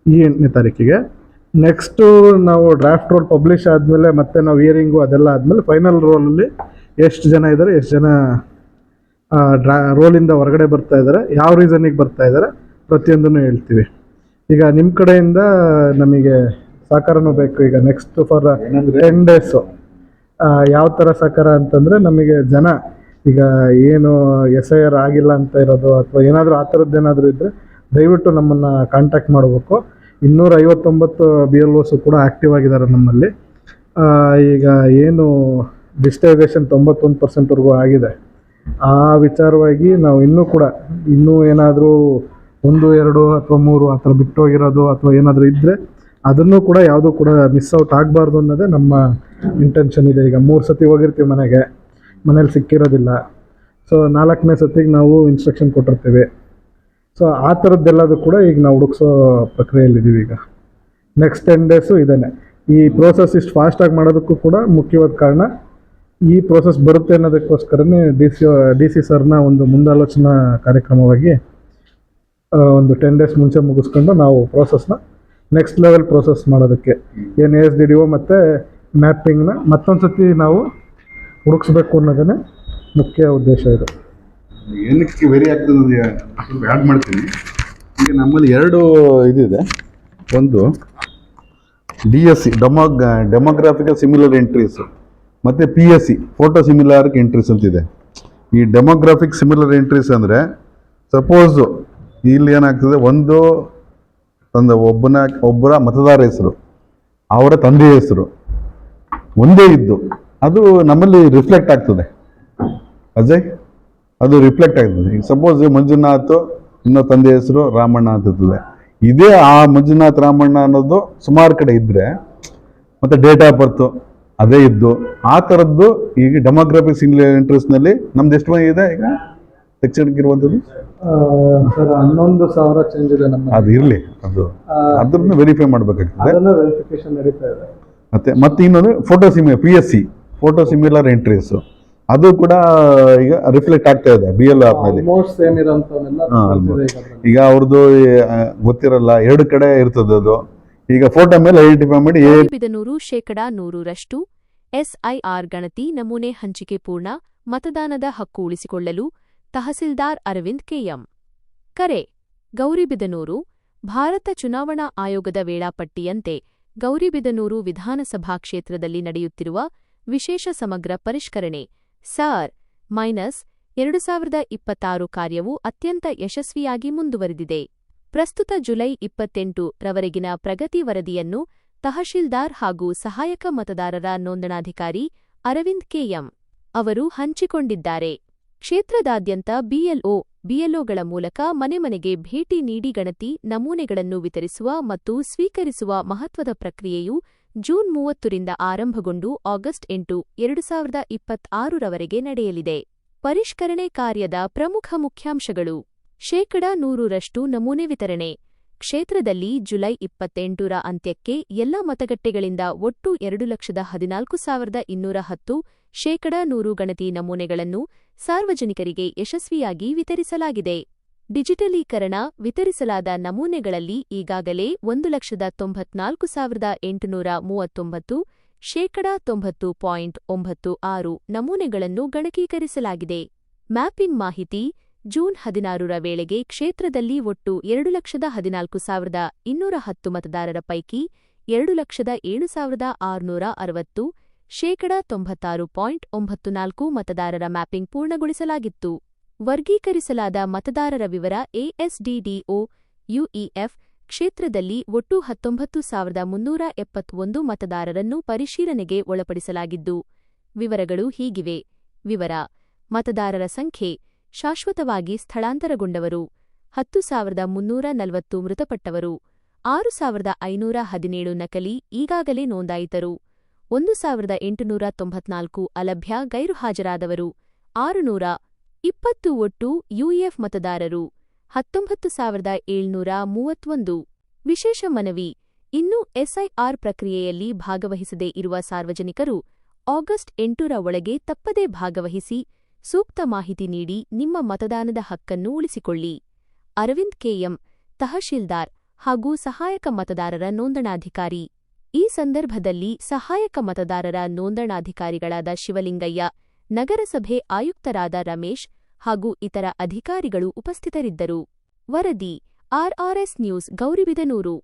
ಈ 8ನೇ ತಾರೀಕಿಗೆ. ನೆಕ್ಸ್ಟು ನಾವು ಡ್ರಾಫ್ಟ್ ರೋಲ್ ಪಬ್ಲಿಷ್ ಆದಮೇಲೆ ಮತ್ತೆ ನಾವು ಹಿಯರಿಂಗು ಅದೆಲ್ಲ ಆದಮೇಲೆ ಫೈನಲ್ ರೋಲಲ್ಲಿ ಎಷ್ಟು ಜನ ಇದ್ದಾರೆ, ಎಷ್ಟು ಜನ ರೋಲಿಂದ ಹೊರಗಡೆ ಬರ್ತಾ ಇದ್ದಾರೆ, ಯಾವ ರೀಸನಿಗೆ ಬರ್ತಾ ಇದ್ದಾರೆ ಪ್ರತಿಯೊಂದನ್ನು ಹೇಳ್ತೀವಿ. ಈಗ ನಿಮ್ಮ ಕಡೆಯಿಂದ ನಮಗೆ ಸಹಕಾರನೂ ಬೇಕು. ಈಗ ನೆಕ್ಸ್ಟ್ ಫಾರ್ 10 ಡೇಸು ಯಾವ ಥರ ಸಹಕಾರ ಅಂತಂದರೆ, ನಮಗೆ ಜನ ಈಗ ಏನು SIR ಆಗಿಲ್ಲ ಅಂತ ಇರೋದು ಅಥವಾ ಏನಾದರೂ ಆ ಥರದ್ದೇನಾದರೂ ಇದ್ದರೆ ದಯವಿಟ್ಟು ನಮ್ಮನ್ನು ಕಾಂಟ್ಯಾಕ್ಟ್ ಮಾಡಬೇಕು. 259 BLOs ಕೂಡ ಆ್ಯಕ್ಟಿವ್ ಆಗಿದ್ದಾರೆ ನಮ್ಮಲ್ಲಿ. ಈಗ ಏನು ಡಿಜಿಟೈಸೇಷನ್ 91% ಆಗಿದೆ. ಆ ವಿಚಾರವಾಗಿ ನಾವು ಇನ್ನೂ ಏನಾದರೂ 1, 2 ಅಥವಾ 3 ಆ ಥರ ಬಿಟ್ಟೋಗಿರೋದು ಅಥವಾ ಏನಾದರೂ ಇದ್ದರೆ ಅದನ್ನು ಕೂಡ ಯಾವುದೂ ಕೂಡ ಮಿಸ್ ಔಟ್ ಆಗಬಾರ್ದು ಅನ್ನೋದೇ ನಮ್ಮ ಇಂಟೆನ್ಷನ್ ಇದೆ. ಈಗ 3 ಸತಿ ಹೋಗಿರ್ತೀವಿ ಮನೇಲಿ ಸಿಕ್ಕಿರೋದಿಲ್ಲ. ಸೊ 4ನೇ ಸತಿಗೆ ನಾವು ಇನ್ಸ್ಟ್ರಕ್ಷನ್ ಕೊಟ್ಟಿರ್ತೀವಿ. ಸೊ ಆ ಥರದ್ದೆಲ್ಲದು ಕೂಡ ಈಗ ನಾವು ಹುಡುಕ್ಸೋ ಪ್ರಕ್ರಿಯೆಯಲ್ಲಿದ್ದೀವಿ. ಈಗ ನೆಕ್ಸ್ಟ್ 10 ಡೇಸು ಇದೇನೆ. ಈ ಪ್ರೋಸೆಸ್ ಇಷ್ಟು ಫಾಸ್ಟಾಗಿ ಮಾಡೋದಕ್ಕೂ ಕೂಡ ಮುಖ್ಯವಾದ ಕಾರಣ ಈ ಪ್ರೋಸೆಸ್ ಬರುತ್ತೆ ಅನ್ನೋದಕ್ಕೋಸ್ಕರನೇ ಡಿ ಸಿ ಸರ್ನ ಒಂದು ಮುಂದಾಲೋಚನಾ ಕಾರ್ಯಕ್ರಮವಾಗಿ ಒಂದು 10 ಡೇಸ್ ಮುಂಚೆ ಮುಗಿಸ್ಕೊಂಡು ನಾವು ಪ್ರೋಸೆಸ್ನ ನೆಕ್ಸ್ಟ್ ಲೆವೆಲ್ ಪ್ರೋಸೆಸ್ ಮಾಡೋದಕ್ಕೆ ಏನು ASDDO ಮತ್ತು ಮ್ಯಾಪಿಂಗ್ನ ಮತ್ತೊಂದು ಸತಿ ನಾವು ಹುಡುಕ್ಸ್ಬೇಕು ಅನ್ನೋದೇ ಮುಖ್ಯ ಉದ್ದೇಶ ಇದು. ಏನಕ್ಕೆ ವೆರಿ ಆಗ್ತದೆ ಆ್ಯಡ್ ಮಾಡ್ತೀನಿ. ಈಗ ನಮ್ಮಲ್ಲಿ 2 ಇದಿದೆ. ಒಂದು DSC ಡೆಮೋಗ್ರಾಫಿಕಲ್ ಸಿಮಿಲರ್ ಎಂಟ್ರೀಸು ಮತ್ತು PSC ಫೋಟೋ ಸಿಮಿಲರ್ ಎಂಟ್ರೀಸ್ ಅಂತಿದೆ. ಈ ಡೆಮೋಗ್ರಾಫಿಕ್ ಸಿಮಿಲರ್ ಎಂಟ್ರೀಸ್ ಅಂದರೆ ಸಪೋಸು ಇಲ್ಲಿ ಏನಾಗ್ತದೆ, ಒಬ್ಬರ ಮತದಾರ ಹೆಸರು, ಅವರ ತಂದೆಯ ಹೆಸರು ಒಂದೇ ಇದ್ದು ಅದು ನಮ್ಮಲ್ಲಿ ರಿಫ್ಲೆಕ್ಟ್ ಆಗ್ತದೆ. ಅಜಯ್, ಅದು ರಿಫ್ಲೆಕ್ಟ್ ಆಗ್ತದೆ. ಈಗ ಸಪೋಸ್ ಮಂಜುನಾಥ್ ಇನ್ನೂ ತಂದೆ ಹೆಸರು ರಾಮಣ್ಣ ಅಂತಿರ್ತದೆ. ಇದೇ ಆ ಮಂಜುನಾಥ್ ರಾಮಣ್ಣ ಅನ್ನೋದು ಸುಮಾರು ಕಡೆ ಇದ್ದರೆ ಮತ್ತು ಡೇಟ್ ಆಫ್ ಬರ್ತು ಅದೇ ಇದ್ದು ಆ ಥರದ್ದು ಈಗ ಡೆಮೋಗ್ರಫಿಕ್ ಸಿಮಿಲರ್ ಎಂಟ್ರೀಸ್ನಲ್ಲಿ ನಮ್ದು ಎಷ್ಟು ಮಂದಿ ಇದೆ ಈಗ ಸೆಕ್ಷನ್ಗೆ ಇರುವಂಥದ್ದು? ಸರ್ 11,000 ಚೇಂಜ್ ಇದೆ ನಮ್ಮ. ಅದು ಇರಲಿ, ಅದ್ರನ್ನ ವೆರಿಫೈ ಮಾಡಬೇಕಾಗ್ತದೆ. ವೆರಿಫಿಕೇಶನ್ ನಡೀತಾ ಇದೆ. ಮತ್ತೆ ಇನ್ನೊಂದು PSC ಫೋಟೋ ಸಿಮಿಲರ್ ಎಂಟ್ರೀಸು ಅದು ಕೂಡ ಈಗ ರಿಫ್ಲೆಕ್ಟ್ ಆಗ್ತಾ ಇದೆ BLO ಆ್ಯಪ್ನಲ್ಲಿ. ಈಗ ಅವ್ರದ್ದು ಗೊತ್ತಿರಲ್ಲ, 2 ಕಡೆ ಇರ್ತದೆ ಅದು. ಈಗ ಫೋಟೋ ಮೇಲೆ ಐಡೆಂಟಿಫೈ ಮಾಡಿ ಬಿದನೂರು 100% SIR ಗಣತಿ ನಮೂನೆ ಹಂಚಿಕೆ ಪೂರ್ಣ. ಮತದಾನದ ಹಕ್ಕು ಉಳಿಸಿಕೊಳ್ಳಲು ತಹಸೀಲ್ದಾರ್ ಅರವಿಂದ್ KM. ಕರೆ: ಗೌರಿಬಿದನೂರು. ಭಾರತ ಚುನಾವಣಾ ಆಯೋಗದ ವೇಳಾಪಟ್ಟಿಯಂತೆ ಗೌರಿಬಿದನೂರು ವಿಧಾನಸಭಾ ಕ್ಷೇತ್ರದಲ್ಲಿ ನಡೆಯುತ್ತಿರುವ ವಿಶೇಷ ಸಮಗ್ರ ಪರಿಷ್ಕರಣೆ SIR -2026 ಕಾರ್ಯವು ಅತ್ಯಂತ ಯಶಸ್ವಿಯಾಗಿ ಮುಂದುವರೆದಿದೆ. ಪ್ರಸ್ತುತ ಜುಲೈ 28 ರವರೆಗಿನ ಪ್ರಗತಿ ವರದಿಯನ್ನು ತಹಶೀಲ್ದಾರ್ ಹಾಗೂ ಸಹಾಯಕ ಮತದಾರರ ನೋಂದಣಾಧಿಕಾರಿ ಅರವಿಂದ್ KM ಅವರು ಹಂಚಿಕೊಂಡಿದ್ದಾರೆ. ಕ್ಷೇತ್ರದಾದ್ಯಂತ BLOಗಳ ಮೂಲಕ ಮನೆಮನೆಗೆ ಭೇಟಿ ನೀಡಿ ಗಣತಿ ನಮೂನೆಗಳನ್ನು ವಿತರಿಸುವ ಮತ್ತು ಸ್ವೀಕರಿಸುವ ಮಹತ್ವದ ಪ್ರಕ್ರಿಯೆಯು ಜೂನ್ 30ರಿಂದ ಆರಂಭಗೊಂಡು ಆಗಸ್ಟ್ 8, 2026 ರವರೆಗೆ ನಡೆಯಲಿದೆ. ಪರಿಷ್ಕರಣೆ ಕಾರ್ಯದ ಪ್ರಮುಖ ಮುಖ್ಯಾಂಶಗಳು: 100% ನಮೂನೆ ವಿತರಣೆ. ಕ್ಷೇತ್ರದಲ್ಲಿ ಜುಲೈ 28ರ ಅಂತ್ಯಕ್ಕೆ ಎಲ್ಲ ಮತಗಟ್ಟೆಗಳಿಂದ ಒಟ್ಟು 2,14,210 100% ಗಣತಿ ನಮೂನೆಗಳನ್ನು ಸಾರ್ವಜನಿಕರಿಗೆ ಯಶಸ್ವಿಯಾಗಿ ವಿತರಿಸಲಾಗಿದೆ. ಡಿಜಿಟಲೀಕರಣ: ವಿತರಿಸಲಾದ ನಮೂನೆಗಳಲ್ಲಿ ಈಗಾಗಲೇ 1,94,839 90.96% ನಮೂನೆಗಳನ್ನು ಗಣಕೀಕರಿಸಲಾಗಿದೆ. ಮ್ಯಾಪಿಂಗ್ ಮಾಹಿತಿ: ಜೂನ್ 16ರ ವೇಳೆಗೆ ಕ್ಷೇತ್ರದಲ್ಲಿ ಒಟ್ಟು 2,14,210 ಮತದಾರರ ಪೈಕಿ 2,07,660 96.94% ಮತದಾರರ ಮ್ಯಾಪಿಂಗ್ ಪೂರ್ಣಗೊಳಿಸಲಾಗಿತ್ತು. ವರ್ಗೀಕರಿಸಲಾದ ಮತದಾರರ ವಿವರ ASDDO UEF ಕ್ಷೇತ್ರದಲ್ಲಿ ಒಟ್ಟು 19,371 ಮತದಾರರನ್ನು ಪರಿಶೀಲನೆಗೆ ಒಳಪಡಿಸಲಾಗಿದ್ದು, ವಿವರಗಳು ಹೀಗಿವೆ. ವಿವರ: ಮತದಾರರ ಸಂಖ್ಯೆ: ಶಾಶ್ವತವಾಗಿ ಸ್ಥಳಾಂತರಗೊಂಡವರು 10,340 ಮೃತಪಟ್ಟವರು, 6,517 ನಕಲಿ ಈಗಾಗಲೇ ನೋಂದಾಯಿತರು, 1,894 ಅಲಭ್ಯ ಗೈರುಹಾಜರಾದವರು, 620 ಒಟ್ಟು UEF ಮತದಾರರು, 19,731. ವಿಶೇಷ ಮನವಿ: ಇನ್ನೂ SIR ಪ್ರಕ್ರಿಯೆಯಲ್ಲಿ ಭಾಗವಹಿಸದೇ ಇರುವ ಸಾರ್ವಜನಿಕರು ಆಗಸ್ಟ್ 8ರ ಒಳಗೆ ತಪ್ಪದೇ ಭಾಗವಹಿಸಿ ಸೂಕ್ತ ಮಾಹಿತಿ ನೀಡಿ ನಿಮ್ಮ ಮತದಾನದ ಹಕ್ಕನ್ನು ಉಳಿಸಿಕೊಳ್ಳಿ. ಅರವಿಂದ್ KM, ತಹಶೀಲ್ದಾರ್, ಹಾಗೂ ಸಹಾಯಕ ಮತದಾರರ ನೋಂದಣಾಧಿಕಾರಿ. ಈ ಸಂದರ್ಭದಲ್ಲಿ ಸಹಾಯಕ ಮತದಾರರ ನೋಂದಣಾಧಿಕಾರಿಗಳಾದ ಶಿವಲಿಂಗಯ್ಯ, ನಗರಸಭೆ ಆಯುಕ್ತರಾದ ರಮೇಶ್ ಹಾಗೂ ಇತರ ಅಧಿಕಾರಿಗಳು ಉಪಸ್ಥಿತರಿದ್ದರು. ವರದಿ RRS ನ್ಯೂಸ್, ಗೌರಿಬಿದನೂರು.